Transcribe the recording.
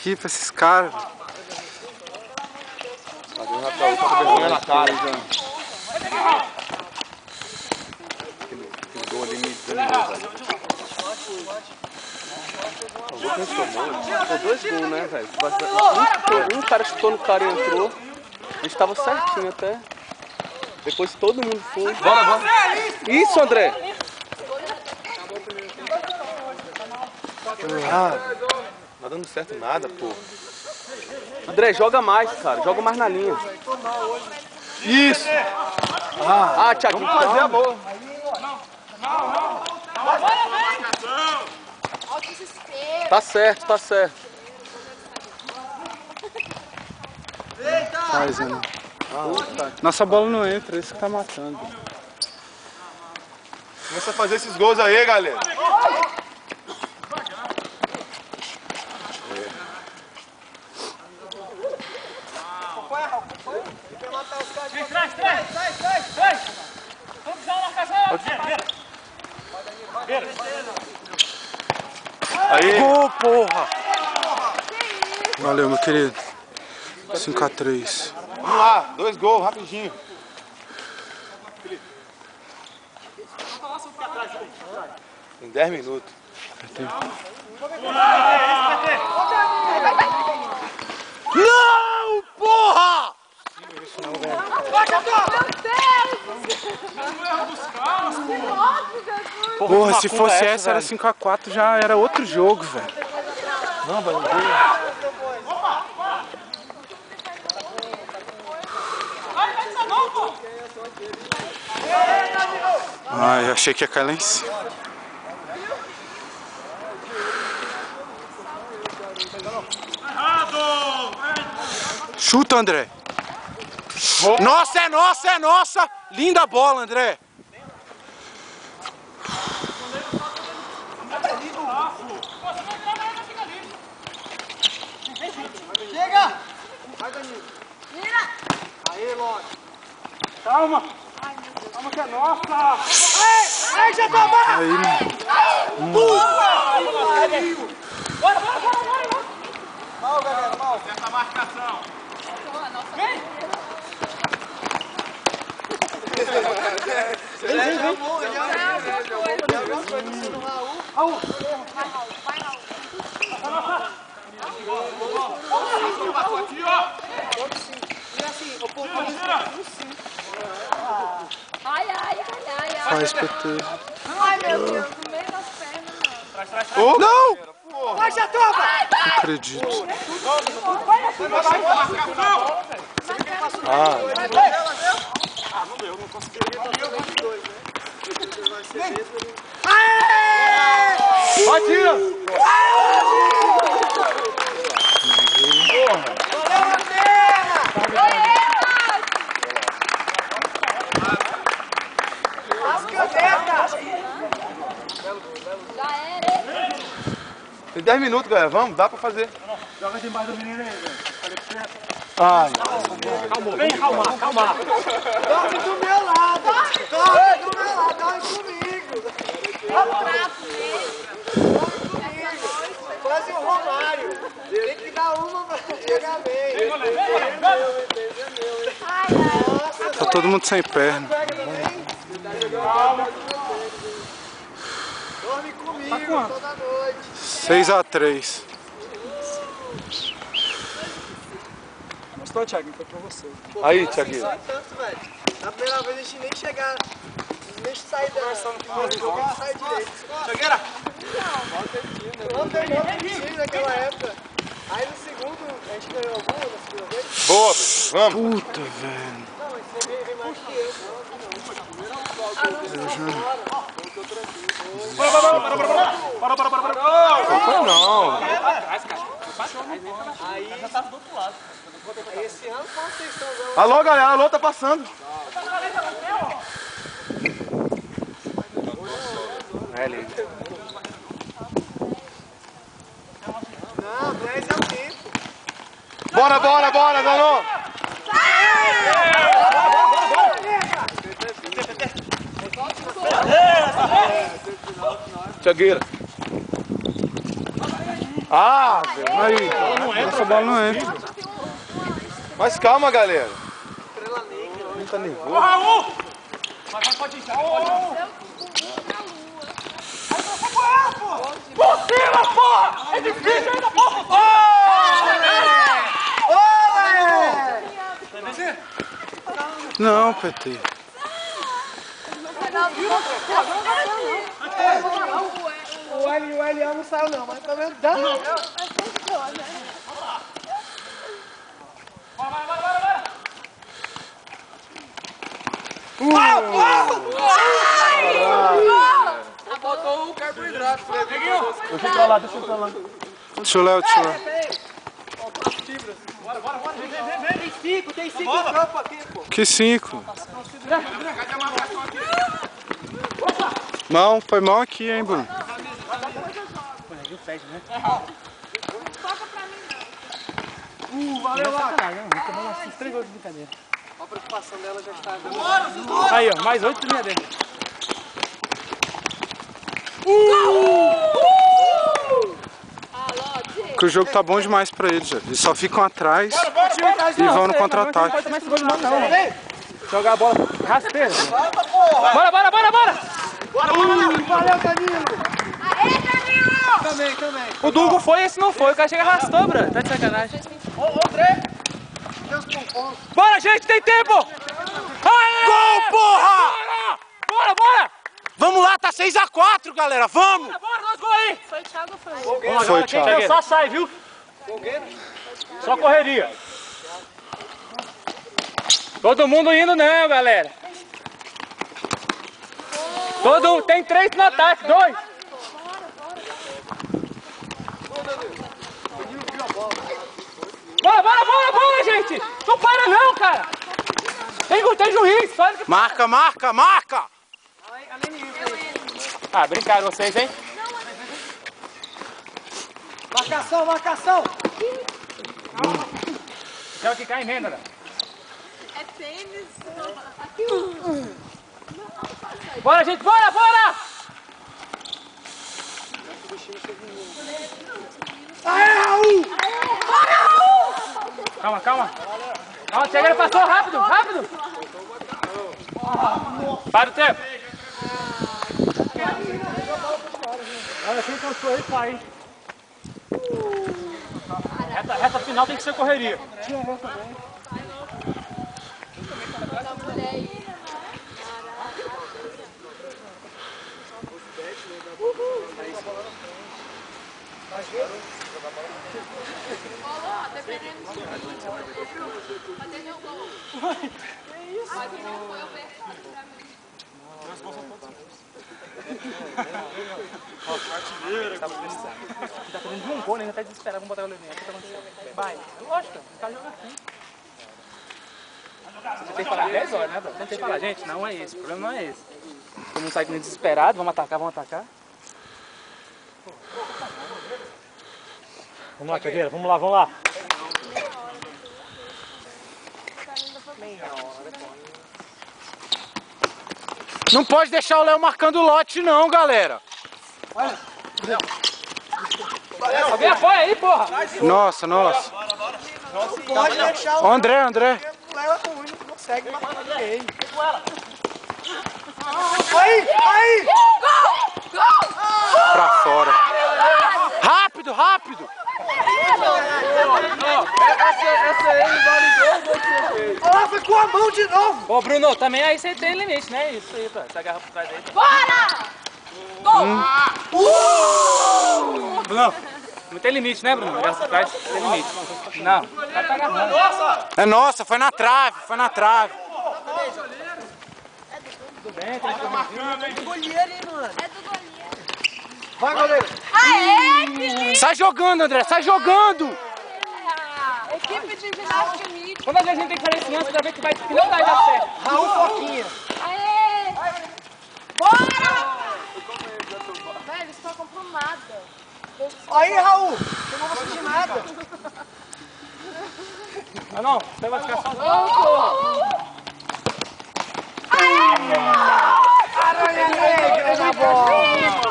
Aqui pra esses caras. Tá vergonha na cara. Aquele gol ali me desanimou, velho. Foi 2 gols, né, velho? Um cara chutou no cara e entrou. A gente tava certinho até. Depois todo mundo foi. Bora, bora. Isso, André. Ah, não tá dando certo nada, pô. André, joga mais, cara. Joga mais na linha. Isso. Ah, Thiago, vamos fazer a boa. Tá certo, tá certo. Faz, né? Nossa bola não entra, esse que tá matando. Começa a fazer esses gols aí, galera. Aí. Gol, porra! Valeu, meu querido. 5-3. Vamos lá, 2 gols, rapidinho. Em 10 minutos. Não, porra! Porra, se fosse essa, era 5-4, já era outro jogo, velho. Não, vai. Ai, achei que ia cair lá em cima. Chuta, André. Nossa, é nossa, é nossa. Linda bola, André. Chega! Vai, Danilo. Vira! Aí, Lorde. Calma. Calma que é nossa! Ai, já tá bom! Aí, Bora! Mal, galera, mal. Essa marcação. Vem! Raul! faz PT. Ai, meu Deus, no meio das pernas, não. Não! Vai, já toma! Não acredito. Não deu, não consegui. Vai, tira! Tem 10 minutos, galera. Vamos, dá pra fazer. Joga demais do menino aí, velho. Ai, Vem, calma. Dorme do meu lado. Dorme comigo. Quase o Romário. Tem que dar uma pra chegar bem. tá todo mundo sem perna. Dorme comigo toda noite. 6-3. Gostou, Thiago? Foi pra você. Aí, Thiaguinho. Tanto, velho. Na primeira vez a gente nem chegar, nem sair da jogo, nem sair direito. Thiagueira! Não terminou com o time naquela época. Aí no segundo, a gente ganhou alguma na segunda vez. Boa, vamos. Puta, velho. Não, mas você vem mais que eu. Para. Não. Aí já tava do outro lado. Aí esse ano foi uma sextão. Alô, galera, alô, tá passando. É lindo. Não, 10 é o tempo. Bora, Danô! Thiagueira. Ah, aí. Essa bola não entra. Mas calma, galera. Não tá nervoso. Ô, Raul! Mas pode ir, pode ir. Por cima, porra! É difícil ainda, porra! Não, PT. O LA não saiu não, mas pelo menos dá. Botou o carboidrato. Deixa eu pra lá, deixa eu pra lá. Deixa eu lá. Bora, vem. Tem cinco em campo aqui, pô. Que 5? Não, foi mal aqui, hein, Bruno. Toca pra mim, não. Valeu lá. A preocupação dela já está. Aí, ó, mais 8 linhas dentro. Porque o jogo tá bom demais pra eles, já. Eles só ficam atrás e vão no contra-ataque. Jogar a bola rasteira. Bora! Valeu, Danilo. Aê, Danilo! Também. O Dugo foi, esse não foi. O cara chega e arrastou, bro. Tá de sacanagem. Bora, gente, tem tempo! Aê! Gol, porra! Bora! Vamos lá, tá 6 a 4, galera, vamos! Bora, nós gol aí! Foi o Thiago ou foi eu? Foi, Thiago. Só sai, viu? Só correria. Todo mundo indo não, galera. Tem 3 no ataque, 2. Bora, gente! Não para não, cara! Tem juiz, só ele que... Marca! Ah, brincaram vocês, hein? Marcação. Quero que cai emenda, né? É tênis. Bora, gente, bora! Calma. Chega, ele passou, rápido! Para o tempo! Olha, quem cansou aí, sai, hein? Reta final tem que ser correria. Tá fazendo de um gol, né? Já tá desesperado, vamos botar o Leonel. Vai, lógico, o cara joga assim. Você tem que falar 10 horas, né, bro? Você tem que falar, gente, não é esse, o problema não é esse. Todo mundo sai desesperado, vamos atacar. Vamos lá, Caveira, vamos lá. Não pode deixar o Léo marcando o lote não, galera. Alguém apoia aí, porra! Nossa. Pode deixar o André. Léo é ruim, não consegue marcar ninguém. Aí! Pra fora. Rápido! Essa aí vale 2 Olha lá, foi com a mão de novo. Ô, Bruno, também aí você tem limite, né? Isso aí, pô. Você agarra por trás dele. Bora! Bruno, não tem limite, né, Bruno? Agarra por trás, tem limite. Não, o cara tá agarrando. É nossa, foi na trave. Tudo bem, tem que tomar. É do goleiro, hein, mano? É do goleiro. Vai, goleiro. Aê, Felipe! Sai jogando, André, sai jogando! Equipe de ginástica mista. Quando a gente tem que fazer isso antes, já vê que não vai dar certo. Raul Foquinha. Aê! Bora! Velho, eles tocam pro nada. Aí, Raul. Eu não vou sentir nada. Ah, não, você vai ficar sozinho. Aranha negra na bola.